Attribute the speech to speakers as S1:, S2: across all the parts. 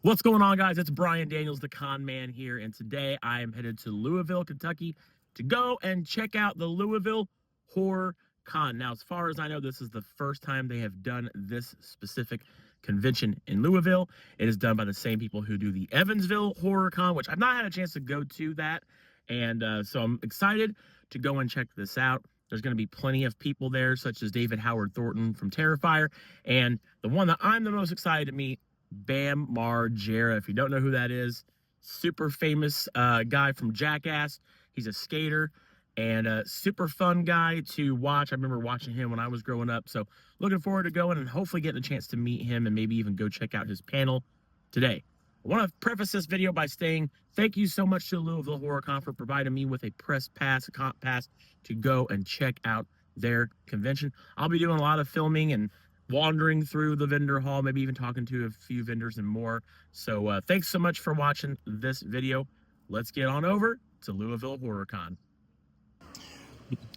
S1: What's going on, guys? It's Brian Daniels, the con man here, and today I am headed to Louisville, Kentucky to go and check out the Louisville Horror Con. Now, as far as I know, this is the first time they have done this specific convention in Louisville. It is done by the same people who do the Evansville Horror Con, which I've not had a chance to go to that, and so I'm excited to go and check this out. There's going to be plenty of people there, such as David Howard Thornton from Terrifier, and the one that I'm the most excited to meet, Bam Margera. If you don't know who that is, super famous guy from Jackass. He's a skater and a super fun guy to watch. I remember watching him when I was growing up. So looking forward to going and hopefully getting a chance to meet him and maybe even go check out his panel today. I want to preface this video by saying thank you so much to Louisville Horror Con for providing me with a press pass, a comp pass to go and check out their convention. I'll be doing a lot of filming and wandering through the vendor hall, maybe even talking to a few vendors and more. So thanks so much for watching this video. Let's get on over to Louisville Horror Con.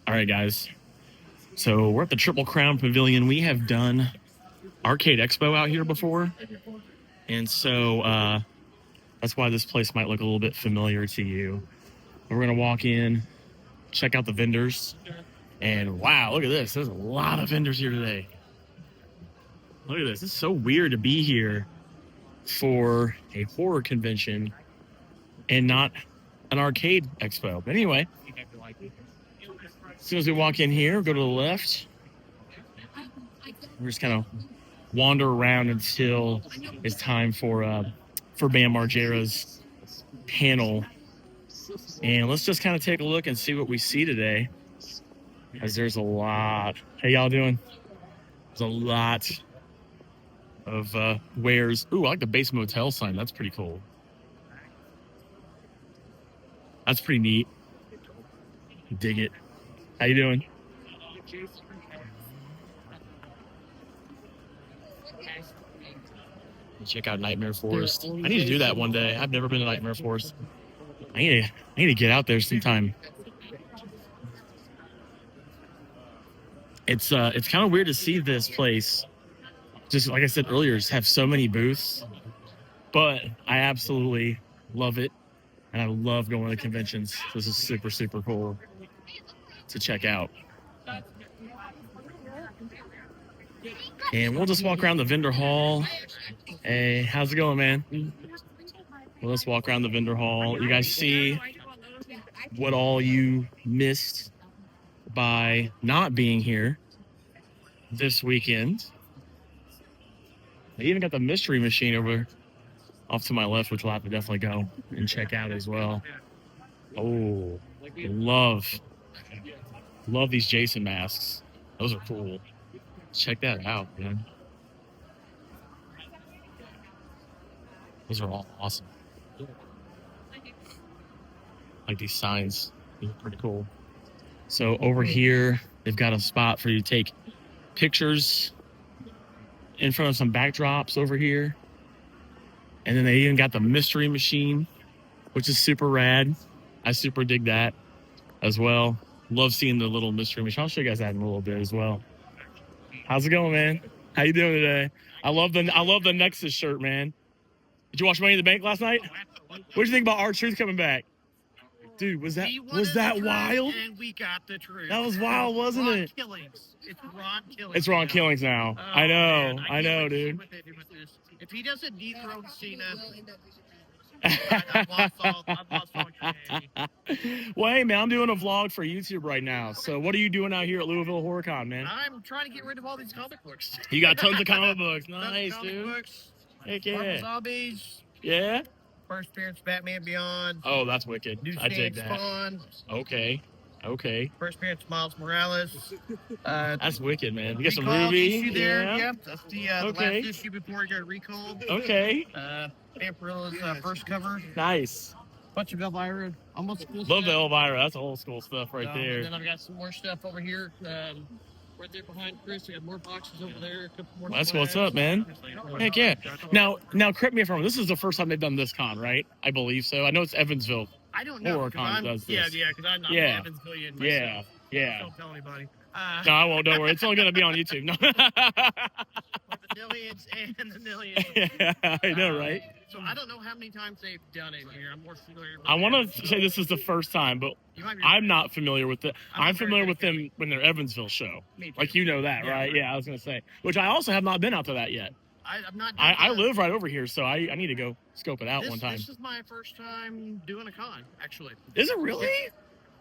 S1: All right, guys. So we're at the Triple Crown Pavilion. We have done Arcade Expo out here before. And so that's why this place might look a little bit familiar to you. We're going to walk in, check out the vendors. And wow, look at this. There's a lot of vendors here today. Look at this. It's so weird to be here for a horror convention and not an arcade expo. But anyway, as soon as we walk in here, go to the left. We're just kind of wander around until it's time for Bam Margera's panel. And let's just kind of take a look and see what we see today, as there's a lot. How y'all doing? There's a lot of wares. Ooh, I like the base motel sign. That's pretty cool. That's pretty neat. Dig it. How you doing? Check out Nightmare Forest. I need to do that one day. I've never been to Nightmare Forest. I need to get out there sometime. It's kind of weird to see this place, just like I said earlier, have so many booths, but I absolutely love it, and I love going to conventions. This is super, super cool to check out. And we'll just walk around the vendor hall. Hey, how's it going, man? Well, let's walk around the vendor hall. You guys see what all you missed by not being here this weekend. They even got the mystery machine over off to my left, which we'll have to definitely go and check out as well. Oh, love these Jason masks. Those are cool. Check that out, man. Those are all awesome. Like these signs, they're pretty cool. So over here, they've got a spot for you to take pictures in front of some backdrops over here. And then they even got the mystery machine, which is super rad. I super dig that as well. Love seeing the little mystery machine. I'll show you guys that in a little bit as well. How's it going, man? How you doing today? I love the Nexus shirt, man. Did you watch Money in the Bank last night? What did you think about R-Truth coming back? Dude, was that wild?
S2: And we got the truth.
S1: That was wild, wasn't it?
S2: Killings. It's Ron Killings.
S1: It's Ron Killings now.
S2: Oh,
S1: I know,
S2: man.
S1: I know, dude.
S2: If he doesn't dethrone Cena, I've lost all humanity.
S1: Well, hey, man, I'm doing a vlog for YouTube right now. So what are you doing out here at Louisville Horror Con, man?
S2: I'm trying to get rid of all these comic books.
S1: You got tons of comic books. Nice,
S2: comic
S1: dude.
S2: Books,
S1: Heck
S2: Marvel
S1: yeah.
S2: Zombies.
S1: Yeah?
S2: First appearance Batman Beyond.
S1: Oh, that's wicked.
S2: New
S1: I dig that.
S2: Spawn.
S1: Okay.
S2: First appearance Miles Morales.
S1: That's wicked, man. You got some
S2: Recall
S1: Ruby.
S2: issue there.
S1: Yeah.
S2: Yep, that's the last issue before he got recalled.
S1: Okay.
S2: Vampirilla's first cover.
S1: Nice.
S2: Bunch of Elvira, almost cool
S1: Love
S2: stuff.
S1: the Elvira. That's old school stuff right there.
S2: And then I've got some more stuff over here. Right there behind Chris, we got more boxes over there. A couple more.
S1: That's what's up, man. Heck yeah. Now, correct me if I'm wrong. This is the first time they've done this con, right? I believe so. I know it's Evansville.
S2: I don't know.
S1: Horror Con does this.
S2: Yeah, because I'm
S1: Yeah.
S2: Evansvillian
S1: Yeah.
S2: myself.
S1: Yeah.
S2: Don't tell anybody.
S1: No, I won't. Don't worry. It's only going to be on YouTube. No.
S2: For the millions and the millions.
S1: Yeah, I know, right?
S2: So I don't know how many times they've done it here. I'm more familiar with
S1: I want to say this is the first time, but
S2: You might be
S1: I'm
S2: right.
S1: not familiar with it. I'm
S2: very
S1: familiar with
S2: dedicated.
S1: them when their Evansville show.
S2: Me too.
S1: Like, you know that,
S2: Yeah,
S1: right?
S2: right.
S1: Yeah, I was going to say. Which I also have not been out to that yet.
S2: I'm not.
S1: I live right over here, so I need to go scope it out one time.
S2: This is my first time doing a con, actually.
S1: Is it really?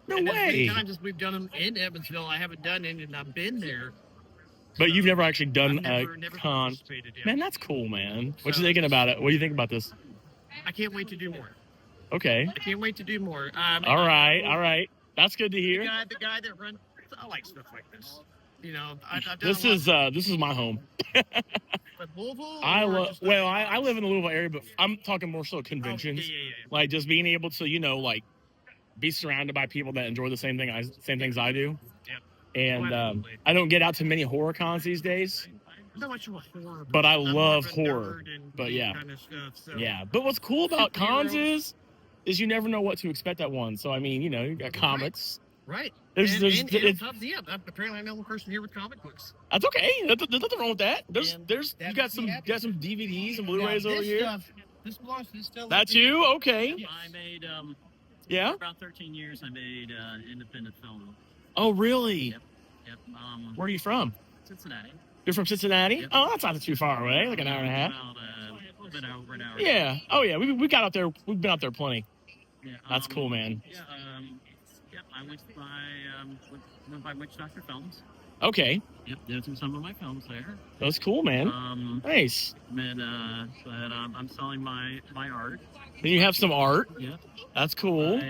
S1: No
S2: and As many
S1: way.
S2: times as we've done them in Evansville, I haven't done any, and I've been there.
S1: But you've never actually done
S2: I've
S1: a
S2: never
S1: con.
S2: participated yet.
S1: Man, that's cool, man. What
S2: So-
S1: you thinking about it? What do you think about this?
S2: I can't wait to do more.
S1: Okay.
S2: I can't wait to do more.
S1: All right. That's good to hear.
S2: The guy that runs. I like stuff like this. You know, I've done
S1: This is my home.
S2: But Louisville.
S1: I
S2: or
S1: love.
S2: just
S1: Well, I live in the Louisville area, but I'm talking more so conventions.
S2: Yeah.
S1: Like just being able to, like, be surrounded by people that enjoy the same things I do.
S2: Yep.
S1: And
S2: absolutely.
S1: I don't get out to many horror cons these days.
S2: I'm not much of a horror,
S1: But I
S2: I'm more
S1: love
S2: of a
S1: horror.
S2: nerd and
S1: But yeah.
S2: kind of stuff, so.
S1: Yeah. But what's cool about cons
S2: Superheroes.
S1: is you never know what to expect at one. So I mean, you got comics.
S2: Right.
S1: There's
S2: Apparently I'm the only person here with comic books.
S1: that's okay. There's nothing wrong with that. There's
S2: And
S1: you got some DVDs and Blu-rays
S2: Now,
S1: over
S2: this
S1: here.
S2: stuff, this belongs to this stuff.
S1: That's you? Okay.
S3: I made
S1: Yeah.
S3: for about 13 years. I made independent film.
S1: Oh, really?
S3: Yep.
S1: Where are you from?
S3: Cincinnati.
S1: You're from Cincinnati?
S3: Yep.
S1: Oh, that's not too far away. Like an hour and a half.
S3: About a little bit over an hour.
S1: Yeah. Oh, yeah. We got out there. We've been out there plenty.
S3: Yeah,
S1: That's cool, man.
S3: Yeah. Yep. I went by Witch Doctor Films.
S1: Okay.
S3: Yep. Did some of my films there.
S1: That's cool, man. Nice.
S3: And I'm selling my art.
S1: And you have some art.
S3: Yep.
S1: That's cool.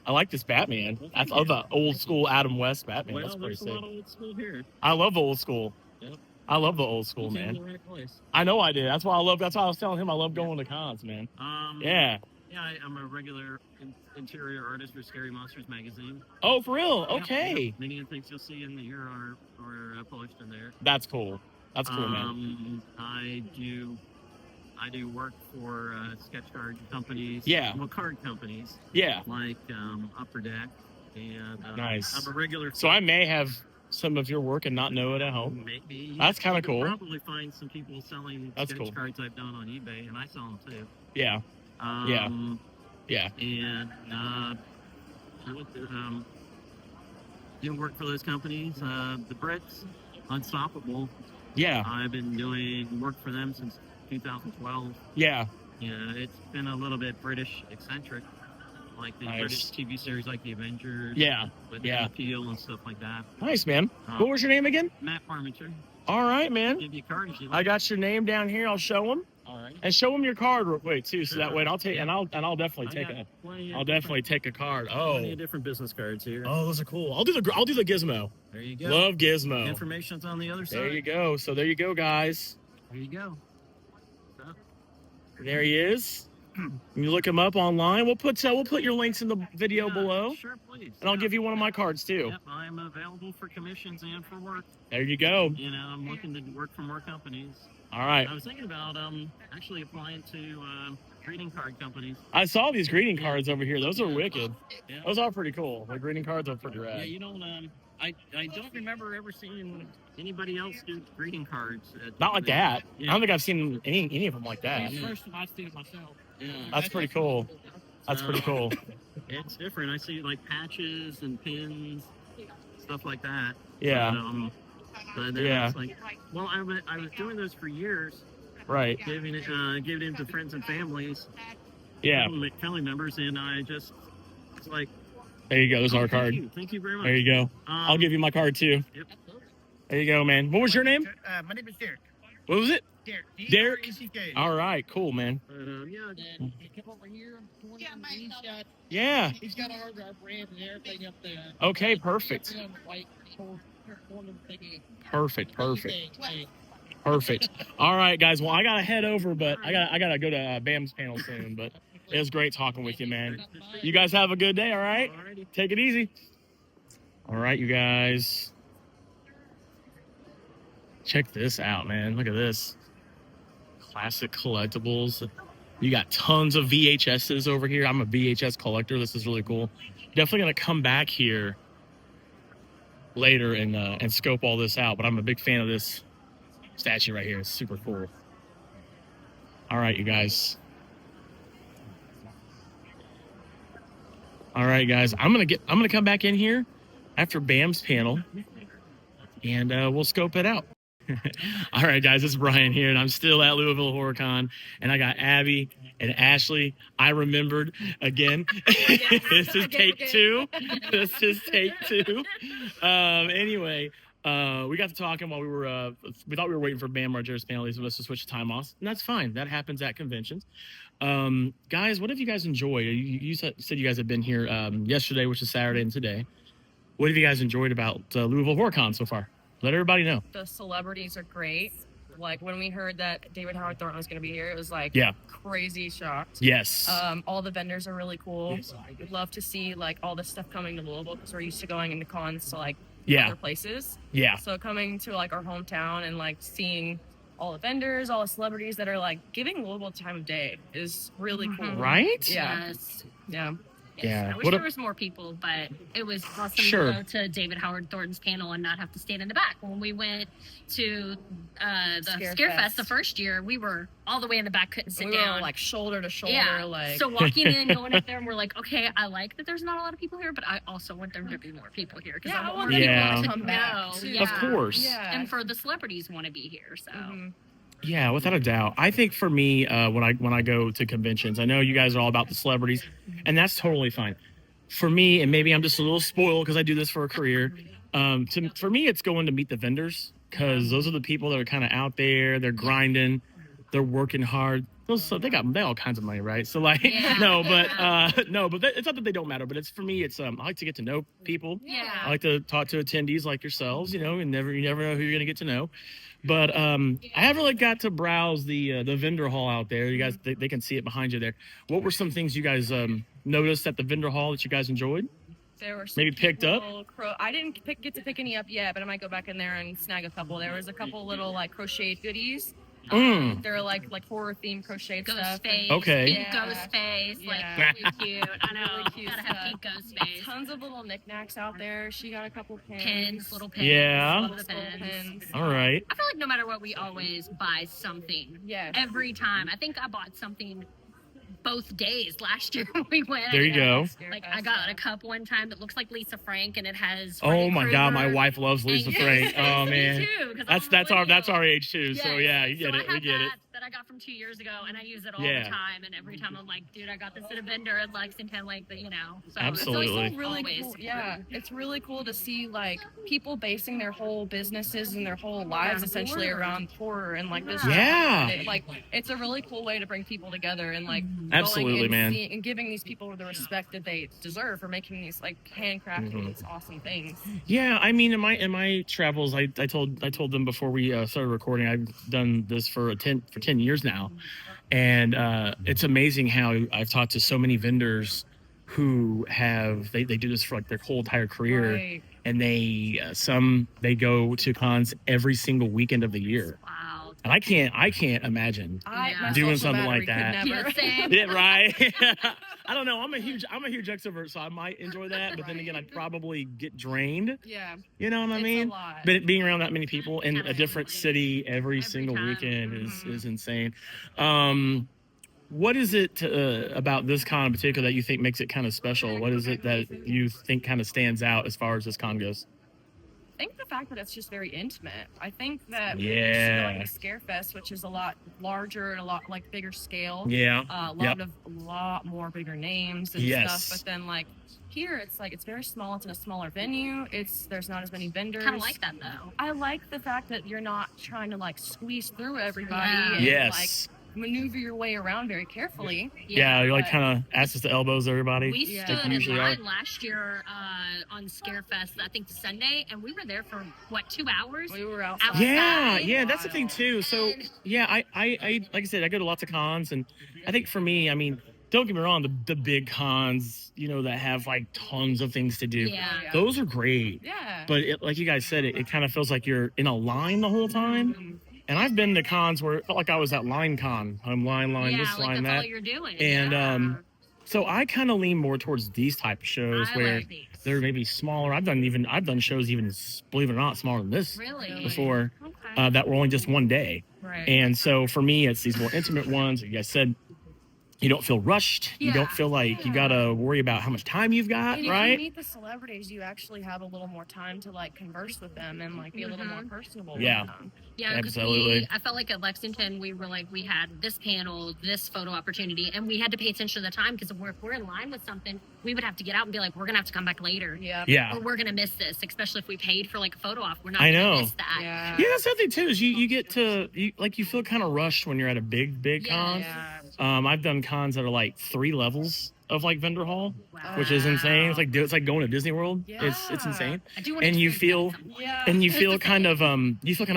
S1: I like this Batman. I love the old school Adam West Batman.
S3: Well,
S1: That's pretty
S3: there's a
S1: sick.
S3: lot of old school here.
S1: I love the old school.
S3: Yep.
S1: I love the old school,
S3: You came
S1: man.
S3: to the right place.
S1: I know I did. That's why I was telling him I love going to cons, man. Yeah.
S3: Yeah, I'm a regular interior artist for Scary Monsters magazine.
S1: Oh, for real?
S3: Yeah,
S1: Okay.
S3: yeah. Many of the things you'll see in here are published in there.
S1: That's cool. That's cool, man.
S3: I do work for sketch card companies.
S1: Yeah.
S3: Well, card companies
S1: Yeah.
S3: like Upper Deck, and
S1: Nice.
S3: I'm a regular.
S1: So I may have some of your work and not know it at home.
S3: Maybe
S1: That's kinda
S3: you
S1: cool.
S3: can probably find some people selling
S1: That's
S3: sketch
S1: cool.
S3: cards I've done on eBay, and I sell them too.
S1: Yeah. Yeah.
S3: And do work for those companies. The Brits, Unstoppable.
S1: Yeah.
S3: I've been doing work for them since 2012.
S1: Yeah.
S3: Yeah, it's been a little bit British eccentric, like the
S1: Nice.
S3: British TV series like The Avengers.
S1: Yeah.
S3: With
S1: Yeah.
S3: Appeal and stuff like that.
S1: Nice, man. What was your name again?
S3: Matt Parmenter.
S1: All right, man.
S3: Give you a card if you
S1: I
S3: like.
S1: got your name down here. I'll show him.
S3: All right.
S1: And show him your card real quick too, so that
S3: Sure.
S1: way I'll take
S3: Yeah.
S1: and I'll definitely
S3: I
S1: take
S3: got
S1: a
S3: plenty of
S1: I'll definitely take a card.
S3: plenty
S1: Oh.
S3: of different business cards here.
S1: Oh, those are cool. I'll do the gizmo.
S3: There you go.
S1: Love gizmo.
S3: Information's on the other side.
S1: There you go. So there you go, guys.
S3: There you go.
S1: There he is. You look him up online. We'll put your links in the video below,
S3: Sure, please.
S1: and I'll give you one of my cards too.
S3: Yep, I'm available for commissions and for work.
S1: There you go.
S3: You know, I'm looking to work for more companies.
S1: All right.
S3: I was thinking about actually applying to greeting card companies.
S1: I saw these greeting cards over here. Those are wicked.
S3: Yeah.
S1: Those are pretty cool. The greeting cards are pretty
S3: Yeah,
S1: rad.
S3: you don't. I don't remember ever seeing anybody else do greeting cards.
S1: Not like that.
S3: Yeah.
S1: I don't think I've seen any of them like that.
S3: Yeah.
S2: First time I see it myself.
S3: Yeah.
S1: That's pretty cool. That's pretty cool.
S3: It's different. I see like patches and pins, stuff like that.
S1: Yeah.
S3: But then
S1: Yeah.
S3: it's like, well, I was doing those for years,
S1: Right.
S3: giving it to friends and families,
S1: Yeah.
S3: family members, and I just it's like,
S1: There you go. There's our card.
S3: Thank you very much.
S1: There you go. I'll give you my card too.
S3: Yep.
S1: There you go, man. What was your name?
S2: My name is Derek.
S1: What was it?
S2: Derek.
S1: Derek?
S2: D-R-E-C-K.
S1: All right. Cool, man.
S3: But yeah,
S2: Then he come over here.
S1: Yeah.
S2: He's got our brand and everything up there.
S1: Okay. Perfect. Perfect. Perfect. All right, guys. Well, I gotta head over, but I gotta go to Bam's panel soon. But it was great talking with you, man. You guys have a good day. All right.
S3: alrighty.
S1: Take it easy. All right, you guys. Check this out, man. Look at this. Classic collectibles. You got tons of VHSs over here. I'm a VHS collector. This is really cool. Definitely gonna come back here later and scope all this out. But I'm a big fan of this statue right here. It's super cool. All right, you guys. All right, guys. I'm gonna come back in here after Bam's panel, and we'll scope it out. All right, guys. This is Brian here, and I'm still at Louisville Horror Con, and I got Abby and Ashley. I remembered again. This is take two. This is take two. Anyway, we got to talking while we thought we were waiting for Bam Margera's panel. He was to switch the time off, and that's fine. That happens at conventions. Guys, what have you guys enjoyed? You said you guys have been here yesterday, which is Saturday, and today. What have you guys enjoyed about Louisville Horror Con so far? Let everybody know.
S4: The celebrities are great. Like when we heard that David Howard Thornton was going to be here, it was like crazy shocked.
S1: Yes.
S4: All the vendors are really cool. We'd love to see like all this stuff coming to Louisville because we're used to going into cons to like other places.
S1: Yeah.
S4: So coming to like our hometown and like seeing all the vendors, all the celebrities that are like giving Louisville time of day is really cool.
S1: Right?
S4: Yeah.
S5: Yes.
S4: Yeah.
S1: Yeah.
S5: I wish there was more people, but it was awesome to go to David Howard Thornton's panel and not have to stand in the back. When we went to the Scarefest the first year, we were all the way in the back, couldn't sit down.
S4: Were like shoulder to shoulder.
S5: Yeah.
S4: Like
S5: So walking in, going up there, and we're like, okay, I like that there's not a lot of people here, but I also want there to be more people here because I want people to
S4: come back.
S5: know.
S1: Of course.
S4: Yeah.
S5: And for the celebrities want to be here, so.
S1: Yeah, without a doubt. I think for me, when I go to conventions, I know you guys are all about the celebrities, and that's totally fine. For me, and maybe I'm just a little spoiled because I do this for a career. For me, it's going to meet the vendors because those are the people that are kind of out there. They're grinding, they're working hard. They got all kinds of money, right? So like, it's not that they don't matter, but it's for me. It's I like to get to know people.
S5: Yeah.
S1: I like to talk to attendees like yourselves. You know, and you never know who you're gonna get to know. But I haven't really got to browse the vendor hall out there. You guys, they can see it behind you there. What were some things you guys noticed at the vendor hall that you guys enjoyed?
S4: There were
S1: maybe picked up.
S4: I didn't get to pick any up yet, but I might go back in there and snag a couple. There was a couple little like crocheted goodies. They're like horror themed crocheted stuff.
S5: Face,
S1: okay.
S5: Ghost face, like really cute. I know.
S4: Really cute
S5: gotta have pink ghost face.
S4: Tons of little knickknacks out there. She got a couple pins.
S5: Little pins.
S1: Yeah.
S5: Love the pins.
S1: All right.
S5: I feel like no matter what, we always buy something.
S4: Yeah.
S5: Every time. I think I bought something both days last year when we went.
S1: There you go.
S5: Like I got a cup one time that looks like Lisa Frank and it has.
S1: Oh my God, my wife loves Lisa Frank. Oh man,
S5: me too,
S1: that's our age too.
S5: Yes.
S1: So yeah, you get
S5: so
S1: it. We get it.
S5: That I got from 2 years ago, and I use it all the time. And every time I'm like, dude, I got this at a vendor at Lexington, like you know. So
S1: absolutely.
S4: It's also really cool. Yeah, it's really cool to see like people basing their whole businesses and their whole lives essentially around horror and like this.
S1: Yeah.
S4: Like it's a really cool way to bring people together and like
S1: absolutely, man.
S4: And giving these people the respect that they deserve for making these like handcrafted these awesome things.
S1: Yeah, I mean, in my travels, I told them before we started recording, I've done this for 10 years now, and it's amazing how I've talked to so many vendors who they do this for like their whole entire career,
S4: right.
S1: And they go to cons every single weekend of the year.
S5: Wow.
S1: And I can't imagine doing something like that. Yeah, right. I don't know. I'm a huge extrovert, so I might enjoy that, but then again, I'd probably get drained.
S4: Yeah.
S1: You know what I mean?
S4: A lot.
S1: But being around that many people in a different city every single weekend is insane. What is it about this con in particular that you think makes it kind of special? What is it that you think kind of stands out as far as this con goes?
S4: I think the fact that it's just very intimate. I think that
S1: Yeah.
S4: going to Scarefest, which is a lot larger and a lot like bigger scale.
S1: Yeah.
S4: A lot more bigger names and
S1: Yes.
S4: stuff. But then like here, it's like it's very small. It's in a smaller venue. There's not as many vendors.
S5: Kind of like that though.
S4: I like the fact that you're not trying to like squeeze through everybody.
S5: Yeah.
S4: And,
S1: Yes.
S4: like, maneuver your way around very carefully.
S1: Yeah, you're like
S4: but-
S1: kind of asses to elbows, everybody.
S5: We
S4: Yeah.
S5: stood
S1: Like
S5: in
S1: you usually
S5: line
S1: are.
S5: last year on Scarefest, I think Sunday, and we were there for what, 2 hours?
S4: We were outside.
S1: Yeah, that's the thing too. So yeah, I like I said, I go to lots of cons, and I think for me, I mean, don't get me wrong, the big cons, you know, that have like tons of things to do,
S5: Yeah.
S1: those are great.
S4: Yeah.
S1: But like you guys said, it kind of feels like you're in a line the whole time. And I've been to cons where it felt like I was at line con. I'm line,
S5: Yeah,
S1: this,
S5: like
S1: line,
S5: that's all
S1: that.
S5: you're doing.
S1: And So I kind of lean more towards these type of shows where
S5: like these.
S1: they're maybe smaller. I've done shows even, believe it or not, smaller than this
S5: Really?
S1: before,
S5: Okay.
S1: that were only just one day.
S4: Right.
S1: And so for me, it's these more intimate ones. Like you guys said, you don't feel rushed. You don't
S5: Yeah.
S1: feel like you gotta worry about how much time you've got,
S4: And if you
S1: right?
S4: meet the celebrities, you actually have a little more time to like converse with them and like be a little more personable
S1: Yeah.
S4: with them.
S5: Yeah, because
S1: Absolutely.
S5: I felt like at Lexington, we had this panel, this photo opportunity, and we had to pay attention to the time because if we're in line with something, we would have to get out and be like, we're going to have to come back later.
S4: Yeah.
S1: Yeah.
S5: Or we're going to miss this, especially if we paid for like a photo op. We're not
S1: I
S5: going
S1: know.
S5: to miss that.
S4: Yeah.
S1: Yeah, that's the thing too, is you get to, you feel kind of rushed when you're at a big con.
S4: Yeah.
S1: I've done cons that are like 3 levels of like vendor hall,
S5: Wow.
S1: which is insane. It's like going to Disney World.
S4: Yeah.
S1: It's insane.
S5: I do want
S1: And
S5: to
S1: you
S5: experience
S1: feel-
S5: that at some point.
S4: Yeah.
S1: And you feel kind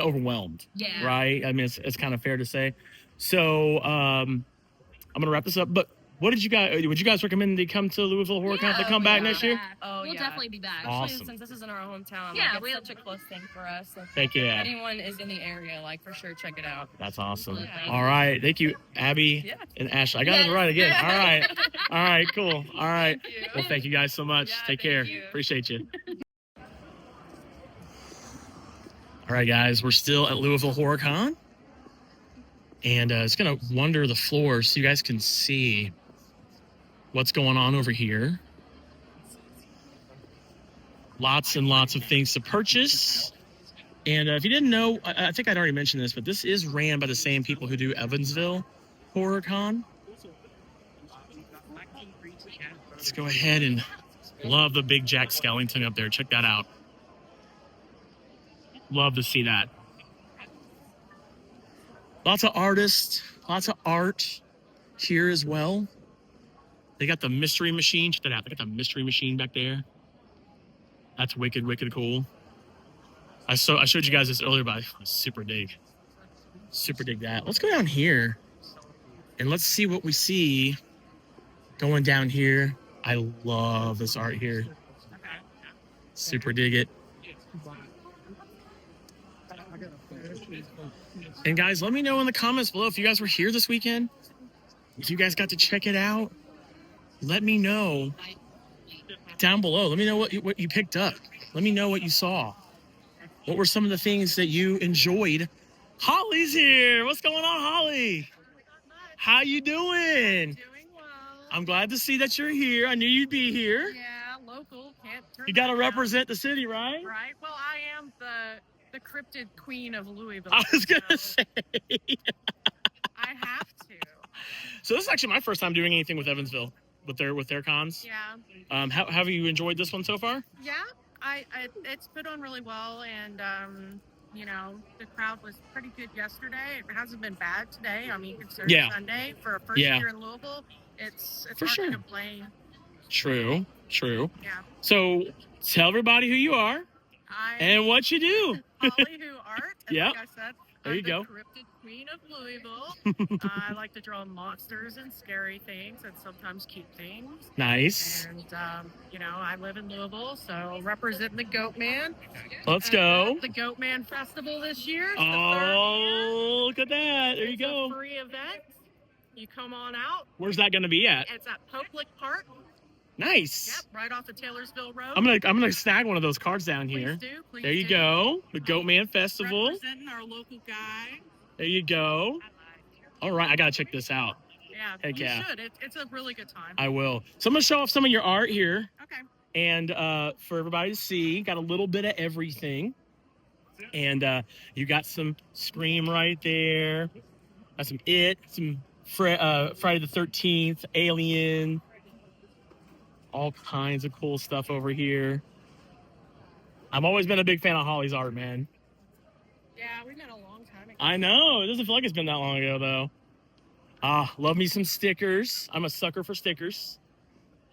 S1: of overwhelmed,
S5: Yeah.
S1: right? I mean, it's kind of fair to say. So I'm gonna wrap this up. But would you guys recommend they come to Louisville Horror Con if they come back next year?
S4: Oh,
S5: We'll
S4: yeah.
S5: definitely be back.
S1: Awesome.
S4: Especially since this is in our hometown.
S5: Yeah,
S4: like,
S5: we-
S4: it's such a close thing for us. Like,
S1: Thank you.
S4: if
S1: Yeah,
S4: anyone is in the area, like for sure, check it out.
S1: that's awesome.
S5: Absolutely.
S1: All right, thank you, Abby
S4: Yeah.
S1: and Ashley. I got it
S5: Yes.
S1: right again. All right, cool. All right.
S4: Thank you.
S1: Well, thank you guys so much.
S4: Yeah,
S1: Take
S4: thank
S1: care.
S4: you.
S1: Appreciate you. All right, guys, we're still at Louisville Horror Con. And it's going to wander the floor so you guys can see what's going on over here. Lots and lots of things to purchase. And if you didn't know, I think I'd already mentioned this, but this is ran by the same people who do Evansville Horror Con. Let's go ahead and love the big Jack Skellington up there. Check that out. Love to see that. Lots of artists, lots of art here as well. They got the mystery machine. Check that out. They got the mystery machine back there. That's wicked, wicked cool. I showed you guys this earlier, but I super dig that. Let's go down here and let's see what we see going down here. I love this art here. Super dig it. And guys, let me know in the comments below if you guys were here this weekend. If you guys got to check it out, let me know down below. Let me know what you picked up. Let me know what you saw. What were some of the things that you enjoyed? Holly's here. What's going on, Holly? How you doing?
S6: Doing well.
S1: I'm glad to see that you're here. I knew you'd be here.
S6: Yeah, local. Can't turn
S1: You got to
S6: that down.
S1: represent the city, right?
S6: Right. Well, I am the cryptid queen of Louisville.
S1: I was going to
S6: so
S1: say.
S6: I have to.
S1: So this is actually my first time doing anything with Evansville with their cons.
S6: Yeah.
S1: How have you enjoyed this one so far?
S6: Yeah. It's put on really well, and you know, the crowd was pretty good yesterday. It hasn't been bad today. I mean, considering
S1: Yeah.
S6: Sunday for a first
S1: Yeah.
S6: year in Louisville, it's
S1: For
S6: hard
S1: sure.
S6: to complain.
S1: True.
S6: Yeah.
S1: So tell everybody who you are
S6: I
S1: and what you do.
S6: Holly Who Art. And
S1: Yep.
S6: Like I said,
S1: There
S6: I'm
S1: you
S6: the
S1: go.
S6: cryptid queen of Louisville. I like to draw monsters and scary things and sometimes cute things.
S1: Nice.
S6: And, you know, I live in Louisville, so representing the Goat Man.
S1: Let's go.
S6: The Goat Man Festival this year. It's the third year.
S1: Oh, look at that. There you
S6: It's
S1: go.
S6: a free event. You come on out.
S1: Where's that going to be at?
S6: It's at Poplick Park.
S1: Nice.
S6: Yep, right off of Taylorsville Road.
S1: I'm gonna snag one of those cards down
S6: Please
S1: here.
S6: do. Please
S1: There you
S6: do.
S1: go. The Goatman Festival.
S6: Representing our local guy.
S1: There you go. All right, I gotta check this out.
S6: Yeah,
S1: Heck
S6: you
S1: yeah.
S6: should. It's a really good time.
S1: I will. So I'm gonna show off some of your art here,
S6: Okay.
S1: and for everybody to see, got a little bit of everything. And you got some Scream right there. Got some some Friday the 13th, Alien. All kinds of cool stuff over here. I've always been a big fan of Holly's art, man.
S6: Yeah, we met a long time ago.
S1: I know. It doesn't feel like it's been that long ago, though. Love me some stickers. I'm a sucker for stickers.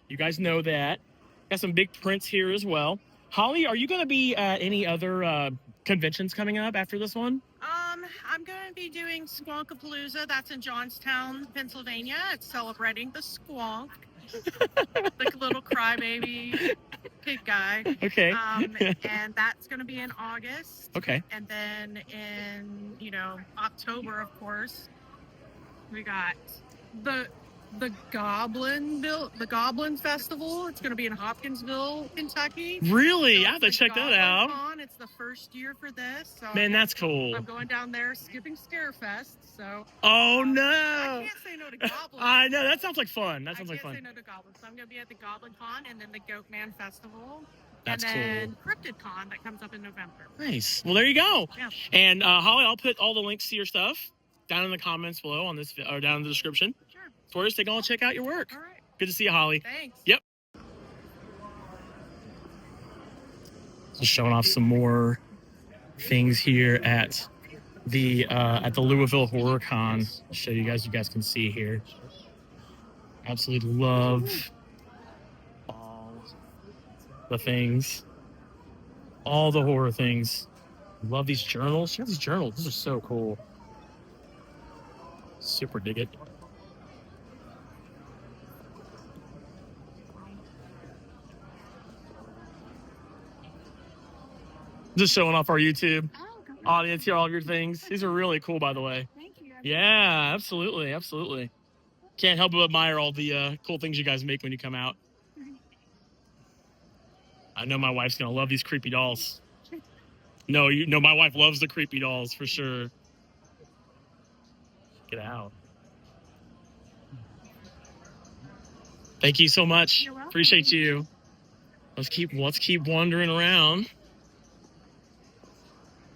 S1: You guys know that. Got some big prints here as well. Holly, are you going to be at any other conventions coming up after this one?
S6: I'm going to be doing Squonkapalooza. That's in Johnstown, Pennsylvania. It's celebrating the squonk. The little crybaby pig guy.
S1: Okay.
S6: And that's going to be in August.
S1: Okay.
S6: And then in, October, of course, we got the the Goblin Festival. It's going to be in Hopkinsville, Kentucky.
S1: Really?
S6: So
S1: I have to
S6: it's the
S1: check that
S6: Goblin
S1: out.
S6: Con. It's the first year for this. So
S1: Man, that's cool.
S6: I'm going down there skipping Scarefest. So
S1: Oh, no.
S6: I can't say no to Goblin.
S1: I know. That sounds like fun. That sounds like
S6: I can't
S1: fun.
S6: say no to Goblin. So I'm going to be at the Goblin Con and then the Goatman Festival.
S1: That's
S6: and then Cryptid Con that comes up in November.
S1: Nice. Well, there you go.
S6: Yeah.
S1: And Holly, I'll put all the links to your stuff down in the comments below on this, or down in the description.
S6: Sure.
S1: For us to go and check out your work.
S6: All right.
S1: Good to see you, Holly.
S6: Thanks.
S1: Yep. Just showing off some more things here at the Louisville Horror Con. Show you guys can see here. Absolutely love all the things, all the horror things. Love these journals. Check out these journals. These are so cool. Super dig it. Just showing off our YouTube audience here, all of your things. These are really cool, by the way.
S5: Thank you.
S1: Yeah, absolutely, absolutely. Can't help but admire all the cool things you guys make when you come out. I know my wife's gonna love these creepy dolls. No, my wife loves the creepy dolls for sure. Get out. Thank you so much. Appreciate you. Let's keep wandering around.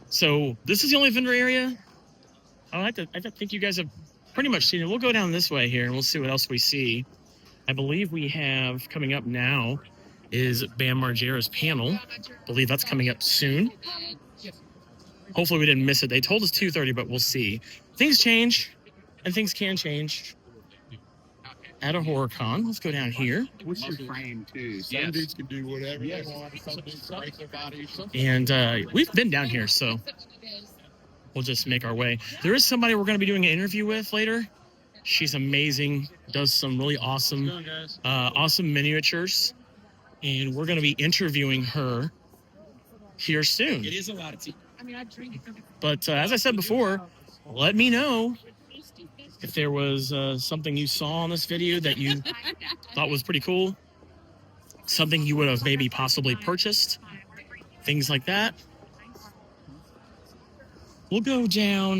S1: So this is the only vendor area. I think you guys have pretty much seen it. We'll go down this way here and we'll see what else we see. I believe we have coming up now is Bam Margera's panel. I believe that's coming up soon. Hopefully we didn't miss it. They told us 2:30, but we'll see. Things change, and things can change at a horror con. Let's go down here.
S7: What's your frame too? Some dudes can do whatever they want. Some dudes break their body.
S1: And we've been down here, so we'll just make our way. There is somebody we're going to be doing an interview with later. She's amazing. Does some really awesome miniatures. And we're going to be interviewing her here soon.
S7: It is a lot of tea.
S1: But as I said before, let me know if there was something you saw on this video that you thought was pretty cool. Something you would have maybe possibly purchased. Things like that. We'll go down.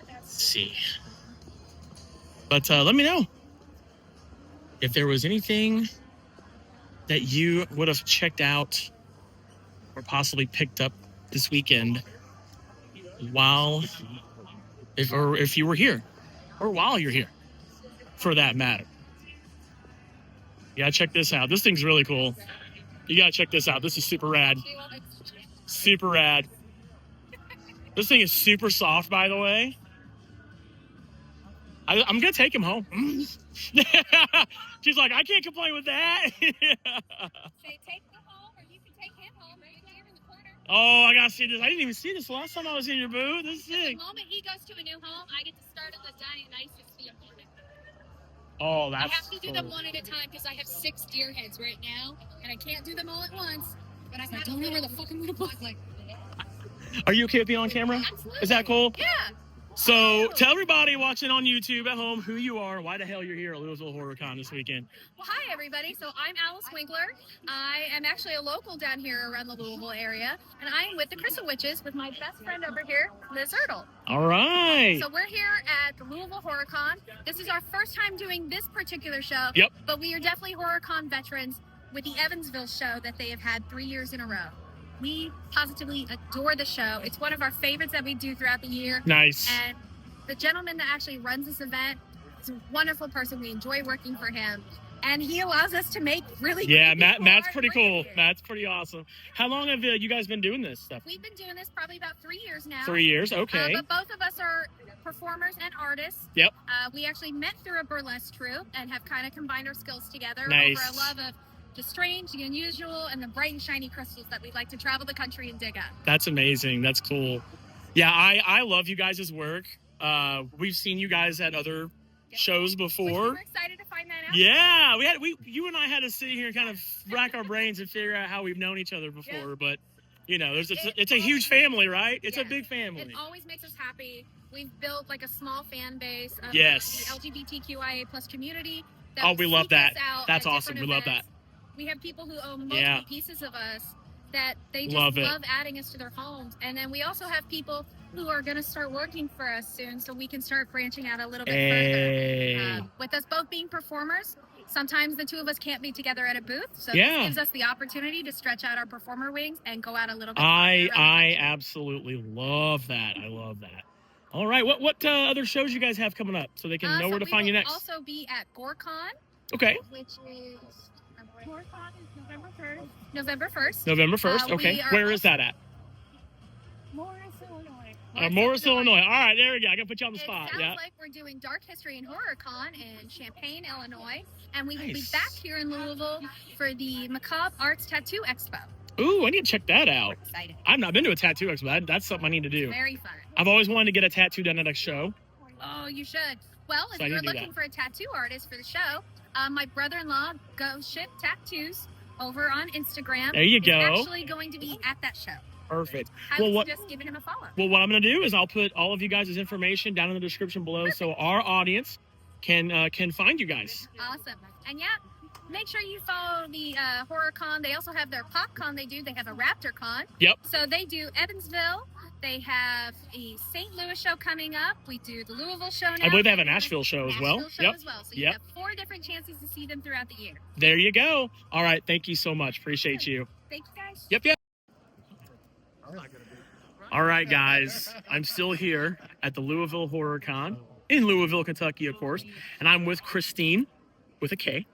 S1: Let's see. But let me know if there was anything that you would have checked out or possibly picked up this weekend if you were here or while you're here, for that matter. You gotta check this out. This thing's really cool. You gotta check this out. This is super rad. Super rad. This thing is super soft, by the way. I'm gonna take him home. She's like, I can't complain with that.
S5: Say, take me home, or you can take him home right here in the corner.
S1: Oh, I gotta see this. I didn't even see this the last time I was in your booth. This is sick.
S5: The moment he goes to a new home, I get to start on the Dionysus theme.
S1: Oh, that's
S5: I have to do
S1: cool.
S5: them one at a time because I have 6 deer heads right now, and I can't do them all at once. But I don't know where the fuck I'm gonna put. Like,
S1: Are you okay with being on camera?
S5: absolutely.
S1: Is that cool?
S5: Yeah.
S1: So tell everybody watching on YouTube at home who you are, why the hell you're here at Louisville Horror Con this weekend.
S4: Well, hi, everybody. So I'm Alice Winkler. I am actually a local down here around the Louisville area, and I am with the Crystal Witches with my best friend over here, Liz Erdl.
S1: All right.
S4: So we're here at the Louisville Horror Con. This is our first time doing this particular show.
S1: Yep.
S4: But we are definitely Horror Con veterans with the Evansville show that they have had 3 years in a row. We positively adore the show. It's one of our favorites that we do throughout the year.
S1: Nice.
S4: And the gentleman that actually runs this event is a wonderful person. We enjoy working for him. And he allows us to make really
S1: Yeah,
S4: creepy
S1: Matt's
S4: horror
S1: pretty cool.
S4: reviews.
S1: Matt's pretty awesome. How long have you guys been doing this stuff?
S4: We've been doing this probably about 3 years now.
S1: 3 years, okay.
S4: But both of us are performers and artists.
S1: Yep.
S4: We actually met through a burlesque troupe and have kind of combined our skills together
S1: Nice.
S4: over a love of the strange, the unusual, and the bright and shiny crystals that we'd like to travel the country and dig up.
S1: That's amazing. That's cool. Yeah, I love you guys' work. We've seen you guys at other shows
S4: Which
S1: before.
S4: we were excited to find that out.
S1: Yeah, you and I had to sit here and kind of rack our brains and figure out how we've known each other before.
S4: Yeah.
S1: But you know, it's a huge family, right? It's a big family.
S4: It always makes us happy. We've built like a small fan base of
S1: Yes.
S4: the LGBTQIA plus community.
S1: Oh, we love that. That's
S4: at
S1: awesome. We love that.
S4: We have people who own multiple pieces of us that they just love adding us to their homes. And then we also have people who are going to start working for us soon so we can start branching out a little bit further. With us both being performers, sometimes the two of us can't be together at a booth. So this gives us the opportunity to stretch out our performer wings and go out a little bit further.
S1: I absolutely love that. I love that. All right. What other shows you guys have coming up so they can know where to find you next?
S4: We will also be at GoreCon.
S1: Okay.
S4: Which is GoreCon is November 1st. November 1st.
S1: November 1st. Okay. Where is that at?
S4: Morris, Illinois.
S1: Morris, Illinois. All right, there we go. I can put you on the spot.
S4: Sounds like we're doing Dark History and Horror Con in Champaign, Illinois, and we will be back here in Louisville for the Macabre Arts Tattoo Expo.
S1: Ooh, I need to check that out.
S4: We're excited.
S1: I've not been to a tattoo expo. That's something I need to do.
S4: It's very fun.
S1: I've always wanted to get a tattoo done at a show.
S4: Oh, you should. Well, if you're looking for a tattoo artist for the show, my brother-in-law, Go Ship Tattoos, over on Instagram.
S1: There you go.
S4: He's actually going to be at that show.
S1: Perfect.
S4: I would suggest giving him a follow.
S1: Well, what I'm going to do is I'll put all of you guys' information down in the description below so our audience can find you guys.
S4: Awesome. And make sure you follow the Horror Con. They also have their Pop Con they do. They have a Raptor Con.
S1: Yep.
S4: So they do Evansville. They have a St. Louis show coming up. We do the Louisville show now.
S1: I believe they have a Nashville show as well.
S4: So you have 4 different chances to see them throughout the year.
S1: There you go. All right. Thank you so much. Appreciate you.
S4: Thank you, guys.
S1: Yep. All right, guys. I'm still here at the Louisville Horror Con in Louisville, Kentucky, of course. And I'm with Christine with a K.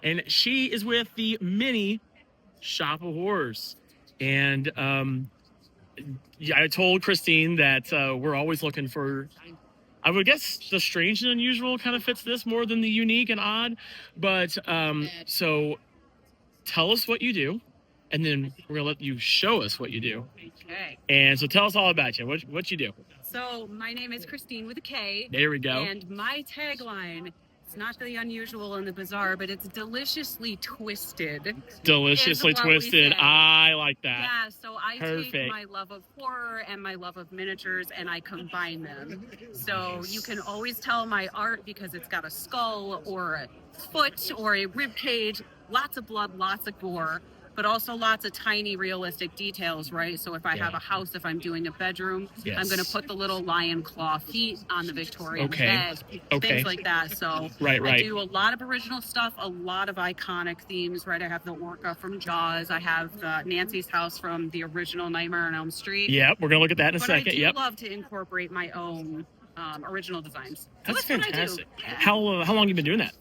S1: And she is with the Mini Shop of Horrors. And I told Christine that we're always looking for, I would guess the strange and unusual kind of fits this more than the unique and odd. But so tell us what you do, and then we're going to let you show us what you do.
S8: Okay.
S1: And so tell us all about you. What you do.
S8: So my name is Christine with a K.
S1: There we go.
S8: And my tagline, it's not the unusual and the bizarre, but it's deliciously twisted.
S1: Deliciously twisted. I like that.
S8: Yeah, so I take my love of horror and my love of miniatures and I combine them. So you can always tell my art because it's got a skull or a foot or a rib cage, lots of blood, lots of gore, but also lots of tiny realistic details, right? So if I have a house, if I'm doing a bedroom, I'm going to put the little lion claw feet on the Victorian bed, things like that. So I do a lot of original stuff, a lot of iconic themes, right? I have the orca from Jaws. I have Nancy's house from the original Nightmare on Elm Street.
S1: Yep, we're going to look at that in a second.
S8: I do love to incorporate my own original designs. So
S1: that's fantastic. How long have you been doing that?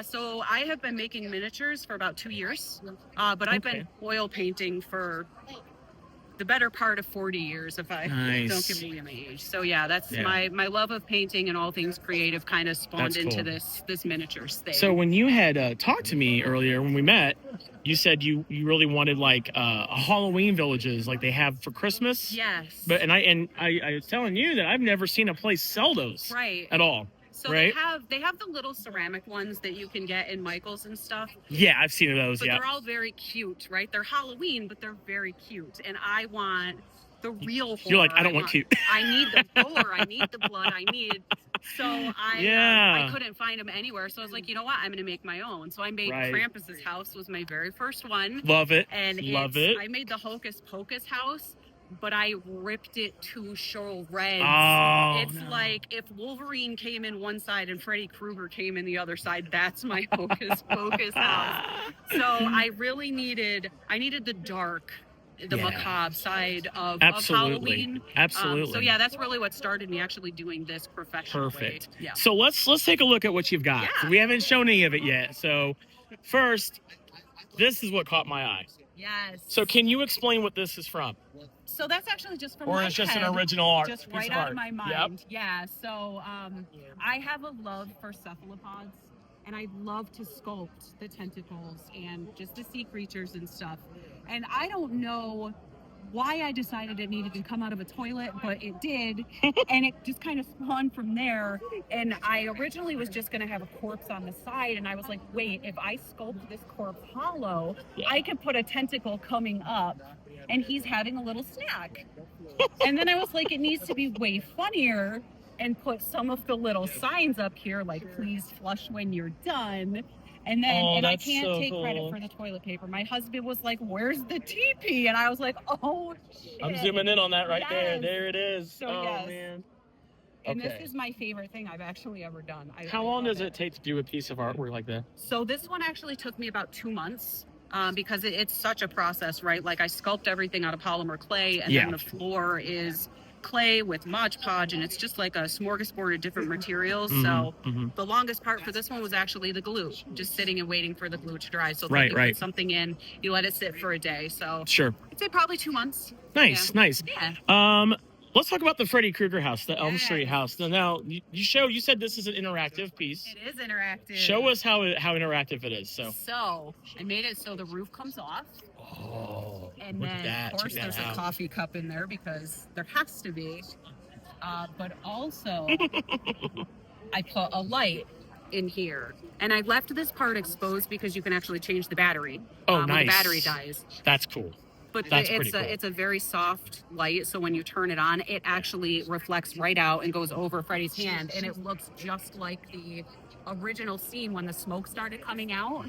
S8: So I have been making miniatures for about 2 years, but I've been oil painting for the better part of 40 years, if I don't give away my age. So yeah, that's my love of painting and all things creative kind of spawned into this miniatures thing.
S1: So when you had talked to me earlier when we met, you said you really wanted like Halloween villages like they have for Christmas.
S8: Yes.
S1: But I was telling you that I've never seen a place sell those at all.
S8: So they have the little ceramic ones that you can get in Michael's and stuff.
S1: Yeah, I've seen those.
S8: But they're all very cute, right? They're Halloween, but they're very cute. And I want the real horror.
S1: You're like, I don't want cute.
S8: I need the gore. I need the blood. So I couldn't find them anywhere. So I was like, you know what? I'm going to make my own. So I made Krampus's house was my very first one.
S1: Love it.
S8: And I made the Hocus Pocus house, but I ripped it to shreds. It's like if Wolverine came in one side and Freddy Krueger came in the other side, that's my Hocus Pocus house. So I really needed the dark, the macabre side of Halloween.
S1: Absolutely.
S8: So yeah, that's really what started me actually doing this professionally.
S1: Perfect.
S8: Yeah.
S1: So let's take a look at what you've got.
S8: Yeah.
S1: We haven't shown any of it yet. So first, this is what caught my eye.
S8: Yes.
S1: So can you explain what this is from?
S8: So that's actually just from
S1: my
S8: head.
S1: Or it's just an original art.
S8: Just right out of my mind. Yeah. So I have a love for cephalopods, and I love to sculpt the tentacles and just the sea creatures and stuff. And I don't know why I decided it needed to come out of a toilet, but it did. And it just kind of spawned from there. And I originally was just going to have a corpse on the side. And I was like, wait, if I sculpt this corpse hollow, I could put a tentacle coming up and he's having a little snack. And then I was like, it needs to be way funnier and put some of the little signs up here, like, please flush when you're done. And then, and I can't take credit for the toilet paper. My husband was like, where's the teepee? And I was like, oh, shit.
S1: I'm zooming in on that right there. There it is.
S8: So,
S1: oh, man.
S8: And this is my favorite thing I've actually ever done.
S1: How long does it take to do a piece of artwork like that?
S8: So this one actually took me about 2 months. Because it's such a process, right? Like I sculpt everything out of polymer clay, and then the floor is clay with Mod Podge, and it's just like a smorgasbord of different materials. So the longest part for this one was actually the glue, just sitting and waiting for the glue to dry. So you put something in, you let it sit for a day. So I'd say probably 2 months.
S1: Nice. Yeah. Let's talk about the Freddy Krueger house, the Elm Street house. Now, you said this is an interactive piece.
S8: It is interactive.
S1: Show us how interactive it is.
S8: So I made it so the roof comes off.
S1: Oh,
S8: and then of course there's a coffee cup in there because there has to be. But also I put a light in here. And I left this part exposed because you can actually change the battery.
S1: Oh, nice.
S8: When the battery dies.
S1: That's cool.
S8: But it's a very soft light, so when you turn it on, it actually reflects right out and goes over Freddy's hand, and it looks just like the original scene when the smoke started coming out.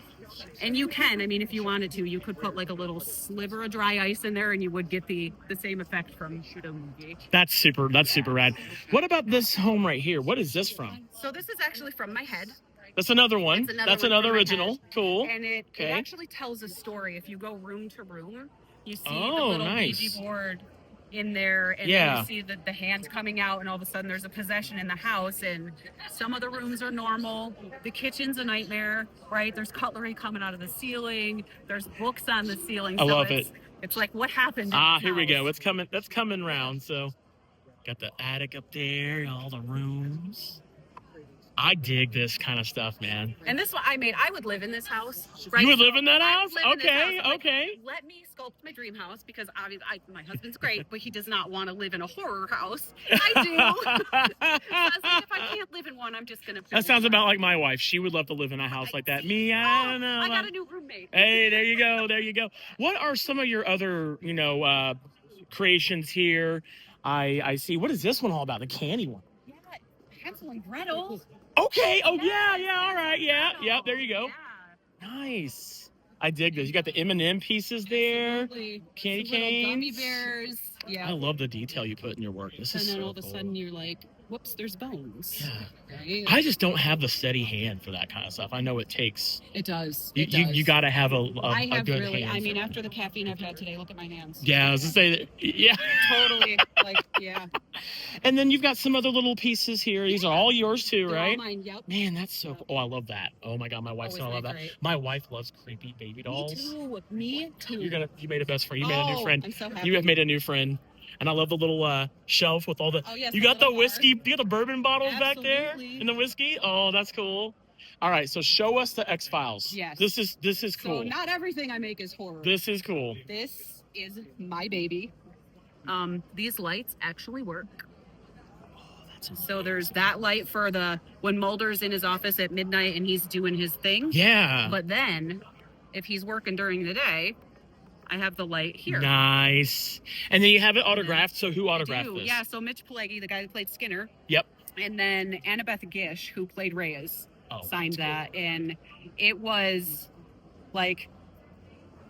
S8: And you can, I mean, if you wanted to, you could put like a little sliver of dry ice in there, and you would get the same effect from the movie.
S1: That's super rad. What about this home right here? What is this from?
S8: So this is actually from my head.
S1: That's another one. That's another original. Cool.
S8: And it actually tells a story. If you go room to room, you see the little Ouija board in there, and then you see the hands coming out, and all of a sudden there's a possession in the house, and some of the rooms are normal. The kitchen's a nightmare, right? There's cutlery coming out of the ceiling. There's books on the ceiling.
S1: I love it.
S8: It's like, what happened?
S1: Here we go. It's coming. That's coming round. So got the attic up there, all the rooms. I dig this kind of stuff, man.
S8: And this one, I would live in this house. Right?
S1: You would live in that house?
S8: Okay.
S1: Okay.
S8: Let me sculpt my dream house, because obviously my husband's great, but he does not want to live in a horror house. I do. So I was like, if I can't live in one, I'm just going to.
S1: That sounds about like my wife. She would love to live in a house like that. Me, I don't know.
S8: I got a new roommate.
S1: Hey, there you go. What are some of your other, creations here? I see. What is this one all about? The candy one.
S8: Yeah, Hansel and Gretel.
S1: Okay. Oh, yeah. All right. Yeah. There you go. Yeah. Nice. I dig this. You got the M&M pieces there.
S8: Absolutely.
S1: Candy canes.
S8: Gummy bears. Yeah.
S1: I love the detail you put in your work. This is so cool.
S8: And then all of a sudden you're like, whoops, there's bones.
S1: Yeah.
S8: Right?
S1: I just don't have the steady hand for that kind of stuff. I know it takes.
S8: It does.
S1: You got to have a good hand.
S8: I mean, after the caffeine I've had today, look at my hands.
S1: Yeah, I was going to say that. Yeah.
S8: Totally. Yeah.
S1: And then you've got some other little pieces here. These are all yours too,
S8: They're
S1: right?
S8: all mine, yep.
S1: Man, that's so cool. Oh, I love that. Oh my God, my wife's gonna love that.
S8: Great.
S1: My wife loves creepy baby dolls.
S8: Me too.
S1: You made a best friend. You made a new friend.
S8: I'm so happy.
S1: You have made a new friend. And I love the little shelf with all the.
S8: Oh, yes,
S1: you got the whiskey. You got the bourbon bottles back there and the whiskey. Oh, that's cool. All right, so show us the X-Files.
S8: Yes.
S1: This is cool.
S8: So not everything I make is horror.
S1: This is cool.
S8: This is my baby. These lights actually work. So there's that light for when Mulder's in his office at midnight and he's doing his thing.
S1: Yeah.
S8: But then, if he's working during the day, I have the light here.
S1: Nice. And then you have it autographed. So who autographed this?
S8: Yeah, so Mitch Pileggi, the guy who played Skinner.
S1: Yep.
S8: And then Annabeth Gish, who played Reyes, signed that.
S1: Cool.
S8: And it was like,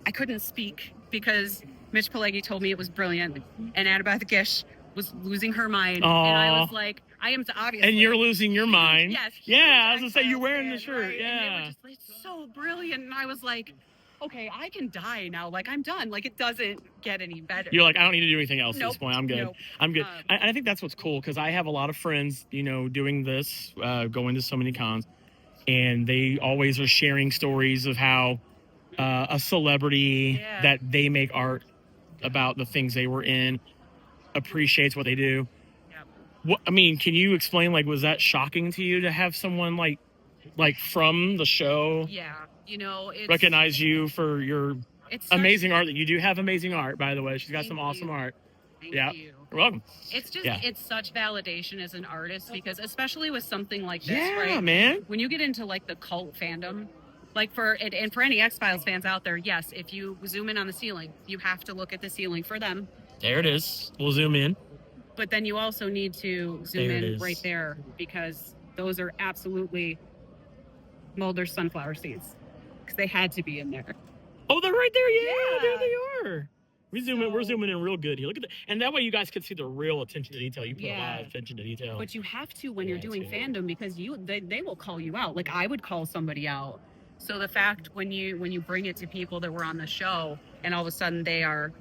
S8: I couldn't speak because Mitch Pileggi told me it was brilliant. And Annabeth Gish was losing her mind.
S1: Aww.
S8: And I was like, I am obviously.
S1: And you're losing your mind.
S8: Yes.
S1: Yeah, I was going to say, you're wearing the shirt.
S8: Right?
S1: Yeah.
S8: And they were just like, so brilliant. And I was like, okay, I can die now. Like, I'm done. Like, it doesn't get any better.
S1: You're like, I don't need to do anything else at this point. I'm good.
S8: Nope.
S1: I'm good. I think that's what's cool, because I have a lot of friends, doing this, going to so many cons, and they always are sharing stories of how a celebrity that they make art about the things they were in appreciates what they do. Yep. Can you explain, was that shocking to you to have someone like from the show
S8: recognize you for your
S1: amazing art. That you do have amazing art, by the way. She's got some awesome art.
S8: Thank you.
S1: You're welcome.
S8: It's just, it's such validation as an artist, because especially with something like this,
S1: Yeah,
S8: right?
S1: man.
S8: When you get into like the cult fandom, like for any X-Files fans out there, yes, if you zoom in on the ceiling, you have to look at the ceiling for them.
S1: There it is. We'll zoom in.
S8: But then you also need to zoom in right there, because those are absolutely Mulder's sunflower seeds, because they had to be in there.
S1: Oh, they're right there. Yeah, there they are. We're zooming in real good here. Look at that. And that way you guys can see the real attention to detail. You put a lot of attention to detail.
S8: But you have to when you're doing fandom, because they will call you out. Like I would call somebody out. So the fact when you bring it to people that were on the show, and all of a sudden they are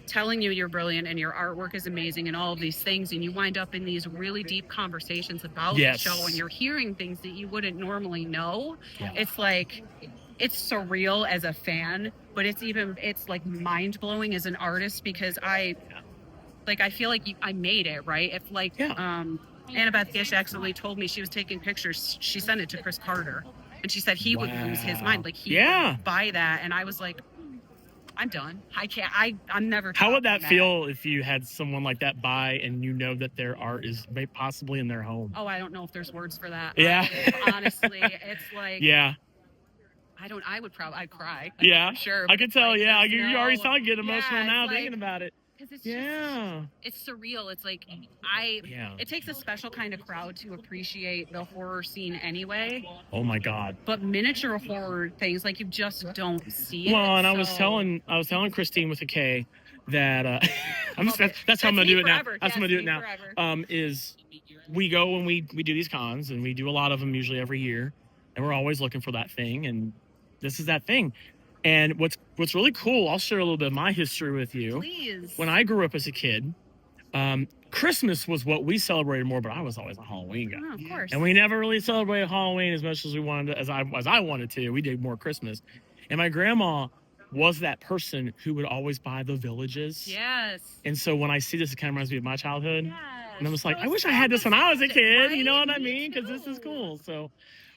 S8: telling you you're brilliant and your artwork is amazing and all of these things, and you wind up in these really deep conversations about the show, and you're hearing things that you wouldn't normally know. It's like, it's surreal as a fan, but it's like mind-blowing as an artist, because I feel like I made it, right? If like Annabeth Gish actually told me she was taking pictures, she sent it to Chris Carter, and she said he would lose his mind, like he would buy that, and I was like, I'm done. I can't. I'm never.
S1: How would that feel if you had someone like that buy, and you know that their art is possibly in their home?
S8: Oh, I don't know if there's words for that.
S1: Yeah.
S8: Honestly, it's like.
S1: Yeah.
S8: I'd cry.
S1: Yeah.
S8: Sure.
S1: I could tell. Yeah. You already sound getting emotional now thinking about it.
S8: It's it's surreal. It's like it takes a special kind of crowd to appreciate the horror scene anyway.
S1: Oh my God.
S8: But miniature horror things, like, you just don't see it.
S1: Well, and I was telling Christine with a K that that's how I'm gonna do it now. That's how I'm gonna do it now. Is we go and we do these cons, and we do a lot of them usually every year, and we're always looking for that thing, and this is that thing. And what's really cool, I'll share a little bit of my history with you.
S8: Please.
S1: When I grew up as a kid, Christmas was what we celebrated more, but I was always a Halloween guy.
S8: Oh, of course.
S1: And we never really celebrated Halloween as much as we wanted to, as I wanted to. We did more Christmas. And my grandma was that person who would always buy the villages.
S8: Yes.
S1: And so when I see this, it kind of reminds me of my childhood.
S8: Yes.
S1: And I'm just like, I wish I had this when I was a kid. Right? You know what I mean? Because this is cool. So,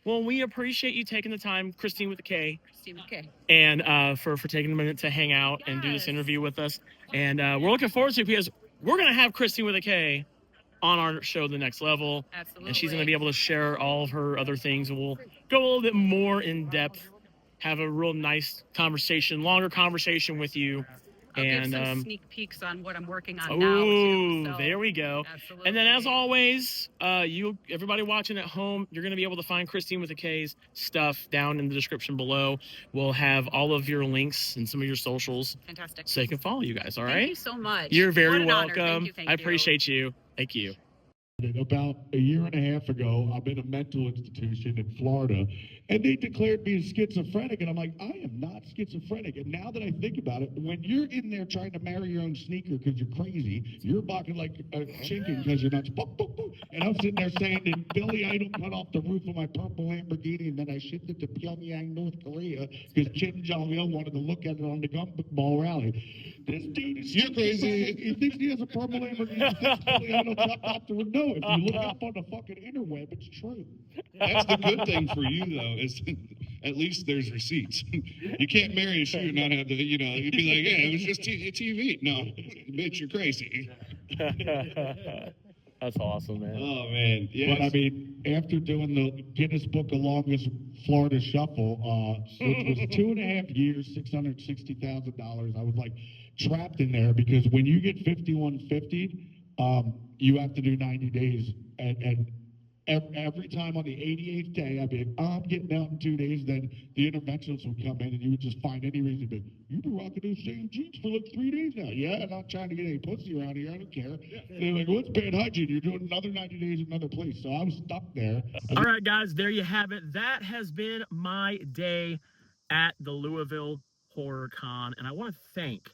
S1: well, we appreciate you taking the time, Christine with a K.
S8: Christine with a K.
S1: And for taking a minute to hang out and do this interview with us. And we're looking forward to it, because we're going to have Christine with a K on our show, The Next Level.
S8: Absolutely.
S1: And she's going to be able to share all of her other things, and we'll go a little bit more in depth, have a real nice conversation, longer conversation with you.
S8: I'll
S1: and
S8: give some sneak peeks on what I'm working on now.
S1: Oh,
S8: so.
S1: There we go.
S8: Absolutely.
S1: And then, as always, everybody watching at home, you're going to be able to find Christine with a K's stuff down in the description below. We'll have all of your links and some of your socials.
S8: Fantastic.
S1: So they can follow you guys. All right.
S8: Thank you so much.
S1: You're very
S8: welcome.
S1: welcome.
S8: Thank
S1: I
S8: you.
S1: appreciate you. Thank you.
S7: About a year and a half ago, I'm in a mental institution in Florida, and they declared me schizophrenic, and I'm like, I am not schizophrenic. And now that I think about it, when you're in there trying to marry your own sneaker because you're crazy, you're barking like a chicken because you're nuts. And I'm sitting there saying that Billy Idol cut off the roof of my purple Lamborghini, and then I shipped it to Pyongyang, North Korea, because Chin Jong-il wanted to look at it on the gumball rally. This dude is crazy. He thinks he has a purple Lamborghini. He thinks Billy Idol chopped off the roof. No, if you look up on the fucking interweb, it's true.
S9: That's the good thing for you, though, is at least there's receipts. You can't marry a shoe and not have the, you'd be like, yeah, it was just TV. No, bitch, you're crazy.
S1: That's awesome, man.
S9: Oh, man. Yes.
S7: But I mean, after doing the Guinness Book of Longest Florida Shuffle, which was 2.5 years, $660,000, I was like trapped in there, because when you get 5150, you have to do 90 days, and every time on the 88th day, I'd be like, I'm getting out in 2 days. Then the interventionist would come in, and you would just find any reason to be, you've been rocking those same jeans for like 3 days now. Yeah, I'm not trying to get any pussy around here. I don't care. They're like, what's bad hygiene? You're doing another 90 days in another place. So I was stuck there.
S1: All right, guys, there you have it. That has been my day at the Louisville Horror Con, and I want to thank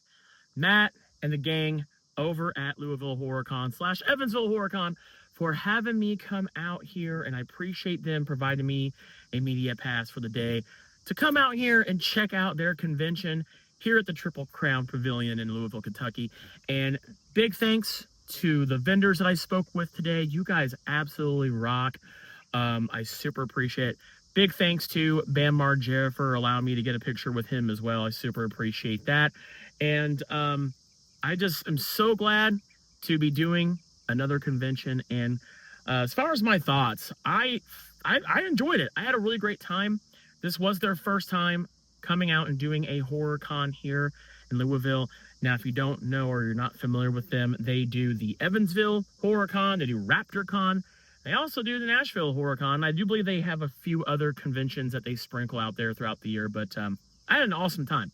S1: Matt and the gang over at Louisville Horror Con / Evansville Horror Con for having me come out here, and I appreciate them providing me a media pass for the day to come out here and check out their convention here at the Triple Crown Pavilion in Louisville, Kentucky. And big thanks to the vendors that I spoke with today. You guys absolutely rock. I super appreciate big thanks to Bam Margera for allowing me to get a picture with him as well. I super appreciate that. And I just am so glad to be doing another convention. And as far as my thoughts, I enjoyed it. I had a really great time. This was their first time coming out and doing a horror con here in Louisville. Now, if you don't know or you're not familiar with them, they do the Evansville Horror Con, they do Raptor Con, they also do the Nashville Horror Con. I do believe they have a few other conventions that they sprinkle out there throughout the year, but I had an awesome time.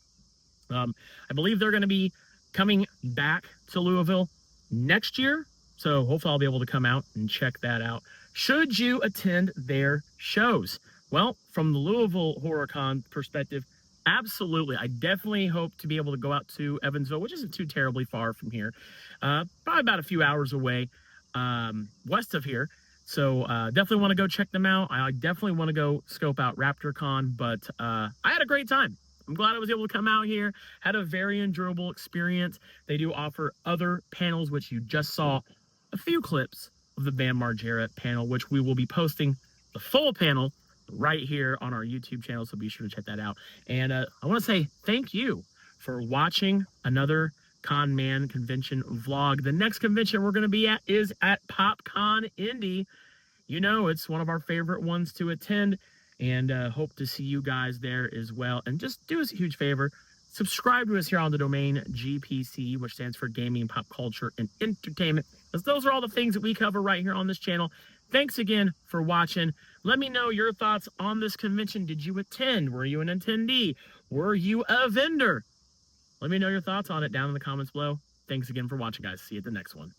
S1: I believe they're going to be coming back to Louisville next year, so hopefully I'll be able to come out and check that out. Should you attend their shows? Well, from the Louisville Horror Con perspective, absolutely. I definitely hope to be able to go out to Evansville, which isn't too terribly far from here. Probably about a few hours away west of here. So definitely want to go check them out. I definitely want to go scope out RaptorCon, but I had a great time. I'm glad I was able to come out here. Had a very enjoyable experience. They do offer other panels, which you just saw a few clips of the Bam Margera panel, which we will be posting the full panel right here on our YouTube channel, so be sure to check that out. And I want to say thank you for watching another Con Man convention vlog. The next convention we're going to be at is at PopCon Indy. You know, it's one of our favorite ones to attend, and hope to see you guys there as well. And just do us a huge favor, subscribe to us here on the domain GPC, which stands for Gaming, Pop Culture, and Entertainment, because those are all the things that we cover right here on this channel. Thanks again for watching. Let me know your thoughts on this convention. Did you attend? Were you an attendee? Were you a vendor? Let me know your thoughts on it down in the comments below. Thanks again for watching, guys. See you at the next one.